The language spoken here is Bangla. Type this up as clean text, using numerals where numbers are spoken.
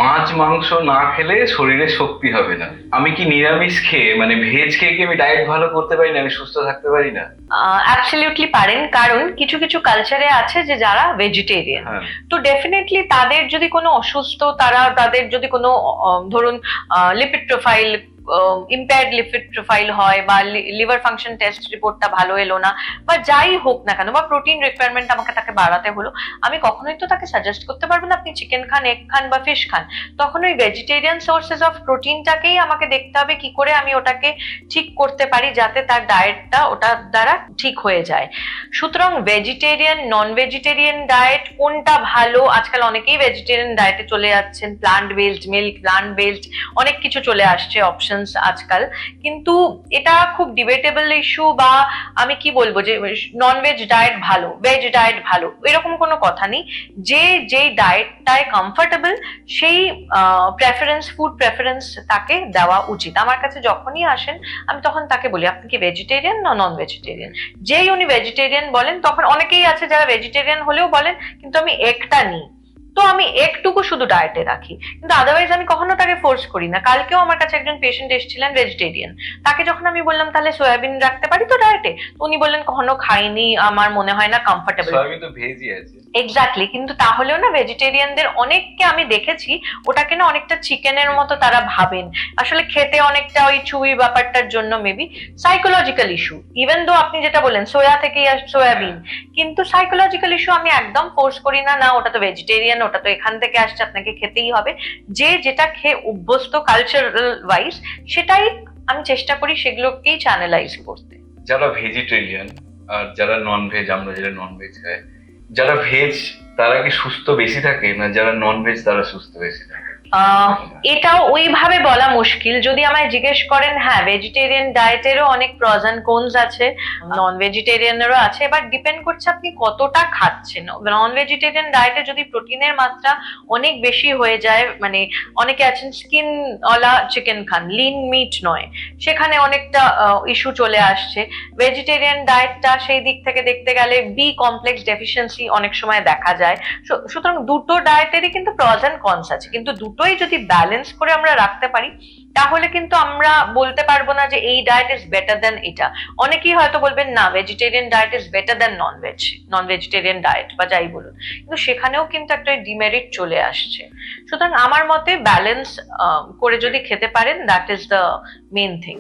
মাছ মাংস না খেলে শরীরে শক্তি হবে না। আমি কি নিরামিষ খেয়ে মানে ভেজ খেয়ে কি আমি ডায়েট ভালো করতে পারি না, আমি সুস্থ থাকতে পারি না? অ্যাবসলিউটলি পারেন, কারণ কিছু কিছু কালচারে আছে যে যারা ভেজিটেরিয়ান, হ্যাঁ। তো ডেফিনেটলি তাদের যদি কোনো অসুস্থ, তাদের যদি কোনো ধরুন lipid profile, impaired lipid profile হয়, বা লিভার ফাংশন টেস্ট রিপোর্টটা ভালো এলো না, বা যাই হোক না কেন, বা প্রোটিন রিকোয়ারমেন্ট আমাকে তাকে বাড়াতে হলো, আমি কখনোই তো তাকে সাজেস্ট করতে পারবো না আপনি চিকেন খান, এগ খান বা ফিশ খান। তখন ওই ভেজিটেরিয়ান সোর্সেস অফ প্রোটিনটাকেই আমাকে দেখতে হবে কি করে আমি ওটাকে ঠিক করতে পারি, যাতে তার ডায়েটটা ওটার দ্বারা ঠিক হয়ে যায়। সুতরাং ভেজিটেরিয়ান, নন ভেজিটেরিয়ান ডায়েট কোনটা ভালো, আজকাল অনেকেই ভেজিটেরিয়ান ডায়েটে চলে যাচ্ছেন, plant based milk, plant based অনেক কিছু চলে আসছে অপশনস আজকাল। কিন্তু এটা খুব ডিবেটেবল ইস্যু, বা আমি কি বলবো যে নন ভেজ ডায়েট ভালো, ভেজ ডায়েট ভালো, এরকম কোনো কথা নেই। যে যেই ডায়েটটায় কমফোর্টেবল সেই প্রেফারেন্স, ফুড প্রেফারেন্স তাকে দেওয়া উচিত। আমার কাছে যখনই আসেন আমি তখন তাকে বলি আপনি কি ভেজিটেরিয়ান না নন ভেজিটেরিয়ান। যেই উনি ভেজিটেরিয়ান বলেন, তখন অনেকেই আছে যারা ভেজিটেরিয়ান হলেও বলেন কিন্তু আমি একটা নিই, তো আমি একটুকু শুধু ডায়েটে রাখি, কিন্তু আদারওয়াইজ আমি কখনো তাকে ফোর্স করি না। কালকেও আমার কাছে একজন পেশেন্ট এসেছিলেন ভেজিটেরিয়ান, তাকে যখন আমি বললাম তাহলে সয়াবিন রাখতে পারি তো ডায়েটে, উনি বললেন কখনো খাইনি, আমার মনে হয় না কমফোর্টেবল। সয়াবিন তো ভেজই আছে। এক্স্যাক্টলি, কিন্তু তাহলেও না ভেজিটেরিয়ানদের অনেককে আমি দেখেছি ওটাকে না অনেকটা চিকেনের মতো তারা ভাবেন, আসলে খেতে অনেকটা ওই চুই ব্যাপারটার জন্য maybe psychological issue. Even though আপনি যেটা বলেন সোয়া থেকেই সয়াবিন, কিন্তু সাইকোলজিক্যাল ইস্যু আমি একদম ফোর্স করি না, না ওটা তো ভেজিটেরিয়ান, ওটা তো এখান থেকে আসছে, আপনাকে খেতেই হবে। যে যেটা খেয়ে অভ্যস্ত কালচারাল ওয়াইজ, সেটাই আমি চেষ্টা করি সেগুলোকেই চ্যানেলাইজ করতে। যারা ভেজিটেরিয়ান আর যারা নন ভেজ, আমরা যারা নন ভেজ খাই, যারা ভেজ তারা কি সুস্থ বেশি থাকে না যারা নন ভেজ তারা সুস্থ বেশি থাকে? এটাও ওইভাবে বলা মুশকিল। যদি আমায় জিজ্ঞেস করেন, হ্যাঁ ভেজিটেরিয়ান ডায়েটেরও অনেক প্রস এন্ড কোনস আছে, নন ভেজিটেরিয়ানেরও আছে, এবার ডিপেন্ড করছে আপনি কতটা খাচ্ছেন। নন ভেজিটেরিয়ান ডায়েটে যদি প্রোটিনের মাত্রা অনেক বেশি হয়ে যায়, মানে অনেকে আছেন স্কিন ওয়ালা চিকেন খান, লিন মিট নয়, সেখানে অনেকটা ইস্যু চলে আসছে। ভেজিটেরিয়ান ডায়েটটা সেই দিক থেকে দেখতে গেলে বি কমপ্লেক্স ডেফিসিয়েন্সি অনেক সময় দেখা যায়। সুতরাং দুটো ডায়েটেরই কিন্তু প্রস এন্ড কনস আছে, কিন্তু দুটোই যদি ব্যালেন্স করে আমরা রাখতে পারি তাহলে কিন্তু আমরা বলতে পারবো না যে এই ডায়েট ইজ বেটার দেন এটা। অনেকেই হয়তো বলবেন না vegetarian diet is better then non vegetarian diet, বা যাই বলুন, কিন্তু সেখানেও কিন্তু একটা ডিমেরিট চলে আসছে। সুতরাং আমার মতে ব্যালেন্স করে যদি খেতে পারেন, that is the main thing.